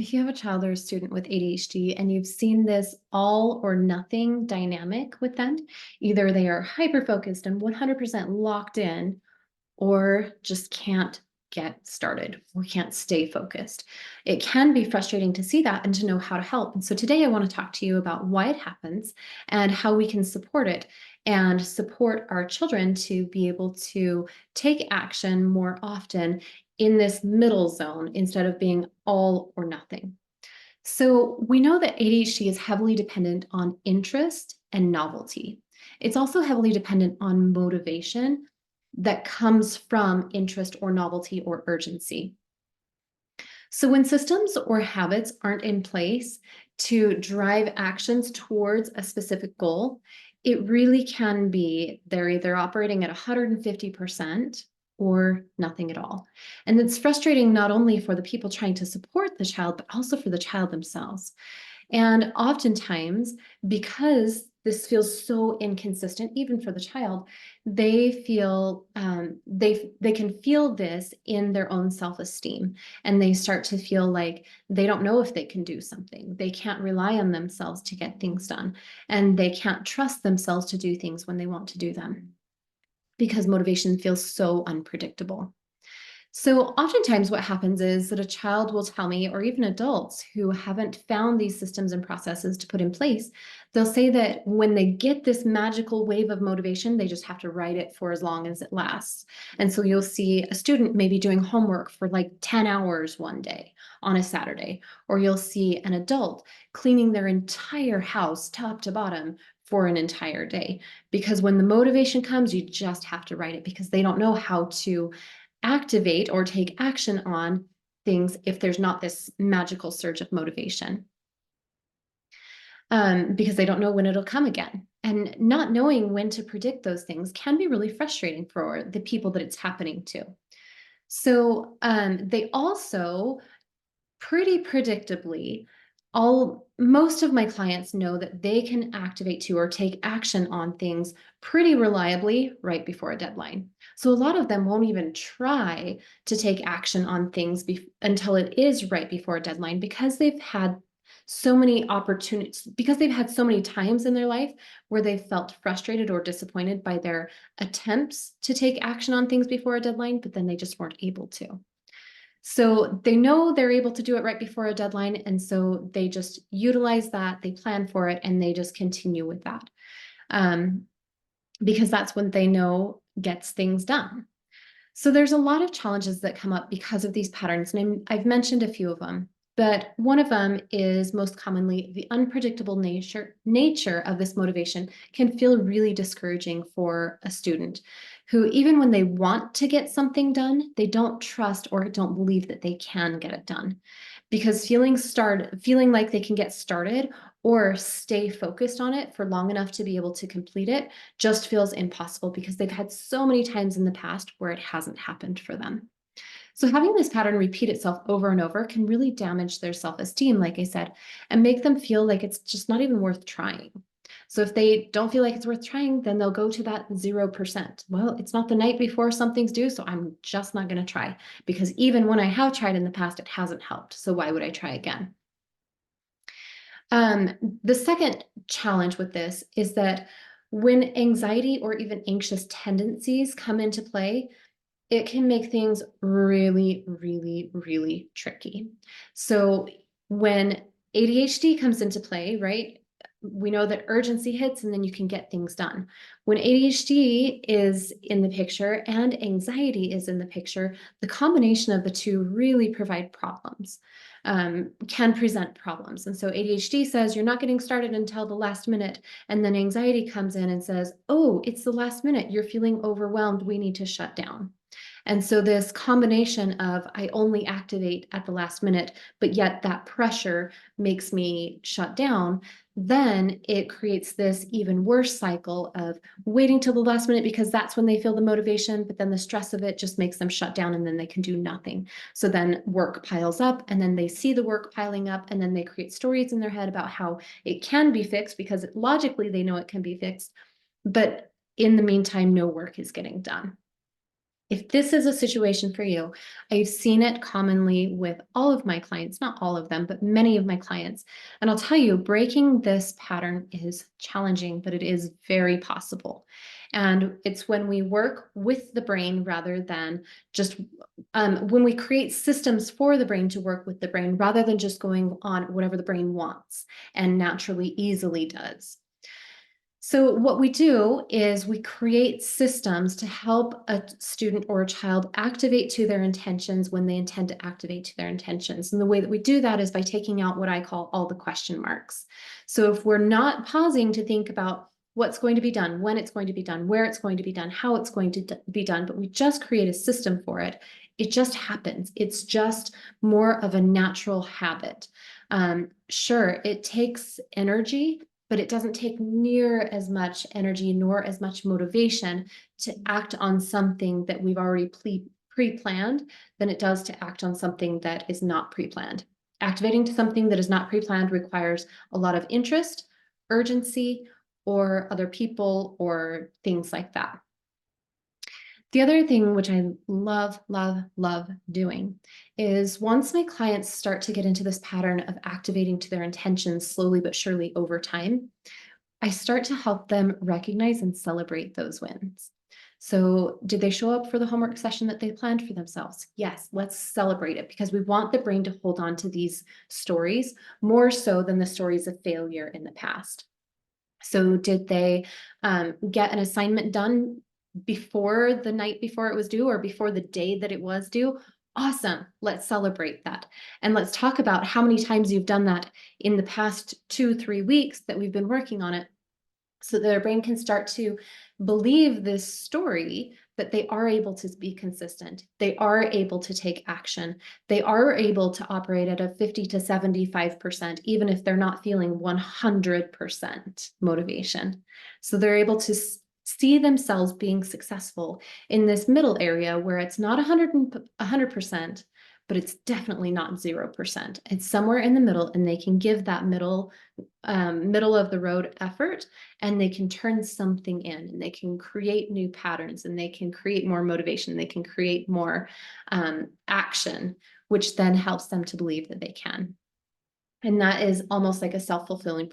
If you have a child or a student with ADHD and you've seen this all or nothing dynamic with them, either they are hyper focused and 100% locked in, or just can't get started or can't stay focused. It can be frustrating to see that and to know how to help. And so today I want to talk to you about why it happens and how we can support it and support our children to be able to take action more often in this middle zone instead of being all or nothing. So we know that ADHD is heavily dependent on interest and novelty. It's also heavily dependent on motivation that comes from interest or novelty or urgency. So when systems or habits aren't in place to drive actions towards a specific goal, it really can be they're either operating at 150% or nothing at all. And it's frustrating not only for the people trying to support the child, but also for the child themselves. And oftentimes, because this feels so inconsistent, even for the child, they feel they can feel this in their own self-esteem, and they start to feel like they don't know if they can do something. They can't rely on themselves to get things done, and they can't trust themselves to do things when they want to do them because motivation feels so unpredictable. So oftentimes what happens is that a child will tell me, or even adults who haven't found these systems and processes to put in place, they'll say that when they get this magical wave of motivation, they just have to ride it for as long as it lasts. And so you'll see a student maybe doing homework for like 10 hours one day on a Saturday, or you'll see an adult cleaning their entire house top to bottom for an entire day. Because when the motivation comes, you just have to ride it because they don't know how to activate or take action on things if there's not this magical surge of motivation, because they don't know when it'll come again. And not knowing when to predict those things can be really frustrating for the people that it's happening to. So they also pretty predictably, most of my clients know that they can activate to or take action on things pretty reliably right before a deadline. So a lot of them won't even try to take action on things until it is right before a deadline because they've had so many opportunities, because they've had so many times in their life where they felt frustrated or disappointed by their attempts to take action on things before a deadline, but then they just weren't able to. So they know they're able to do it right before a deadline, and so they just utilize that, they plan for it, and they just continue with that. Because that's what they know gets things done. So there's a lot of challenges that come up because of these patterns, and I've mentioned a few of them. But one of them is most commonly the unpredictable nature of this motivation can feel really discouraging for a student who, even when they want to get something done, they don't trust or don't believe that they can get it done. Because feeling like they can get started or stay focused on it for long enough to be able to complete it just feels impossible because they've had so many times in the past where it hasn't happened for them. So having this pattern repeat itself over and over can really damage their self-esteem, like I said, and make them feel like it's just not even worth trying. So if they don't feel like it's worth trying, then they'll go to that 0%. Well, it's not the night before something's due, so I'm just not going to try because even when I have tried in the past, it hasn't helped. So why would I try again? The second challenge with this is that when anxiety or even anxious tendencies come into play, it can make things really, really, really tricky. So when ADHD comes into play, right, we know that urgency hits and then you can get things done. When ADHD is in the picture and anxiety is in the picture, the combination of the two really provide problems, can present problems. And so ADHD says you're not getting started until the last minute. And then anxiety comes in and says, oh, it's the last minute. You're feeling overwhelmed. We need to shut down. And so this combination of I only activate at the last minute, but yet that pressure makes me shut down, then it creates this even worse cycle of waiting till the last minute because that's when they feel the motivation, but then the stress of it just makes them shut down and then they can do nothing. So then work piles up and then they see the work piling up and then they create stories in their head about how it can be fixed because logically they know it can be fixed, but in the meantime, no work is getting done. If this is a situation for you, I've seen it commonly with all of my clients, not all of them, but many of my clients. And I'll tell you, breaking this pattern is challenging, but it is very possible. And it's when we work with the brain rather than just when we create systems for the brain to work with the brain rather than just going on whatever the brain wants and naturally easily does. So what we do is we create systems to help a student or a child activate to their intentions when they intend to activate to their intentions. And the way that we do that is by taking out what I call all the question marks. So if we're not pausing to think about what's going to be done, when it's going to be done, where it's going to be done, how it's going to be done, but we just create a system for it, it just happens. It's just more of a natural habit. Sure, it takes energy, but it doesn't take near as much energy nor as much motivation to act on something that we've already pre-planned than it does to act on something that is not pre-planned. Activating to something that is not pre-planned requires a lot of interest, urgency, or other people or things like that. The other thing which I love, love, love doing is once my clients start to get into this pattern of activating to their intentions slowly but surely over time, I start to help them recognize and celebrate those wins. So, did they show up for the homework session that they planned for themselves? Yes, let's celebrate it because we want the brain to hold on to these stories more so than the stories of failure in the past. So, did they get an assignment done before the night before it was due or before the day that it was due? Awesome. Let's celebrate that. And let's talk about how many times you've done that in the past 2, 3 weeks that we've been working on it so that their brain can start to believe this story that they are able to be consistent. They are able to take action. They are able to operate at a 50 to 75%, even if they're not feeling 100% motivation. So they're able to see themselves being successful in this middle area where it's not 100%, but it's definitely not 0%. It's somewhere in the middle, and they can give that middle of the road effort, and they can turn something in, and they can create new patterns, and they can create more motivation. They can create more action, which then helps them to believe that they can. And that is almost like a self-fulfilling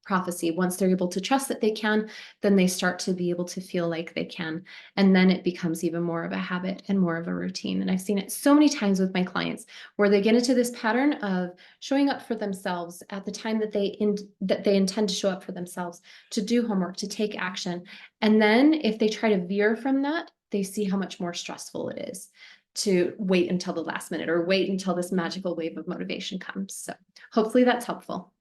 prophecy. Once they're able to trust that they can, then they start to be able to feel like they can. And then it becomes even more of a habit and more of a routine. And I've seen it so many times with my clients where they get into this pattern of showing up for themselves at the time that they intend to show up for themselves, to do homework, to take action. And then if they try to veer from that, they see how much more stressful it is to wait until the last minute or wait until this magical wave of motivation comes. So hopefully that's helpful.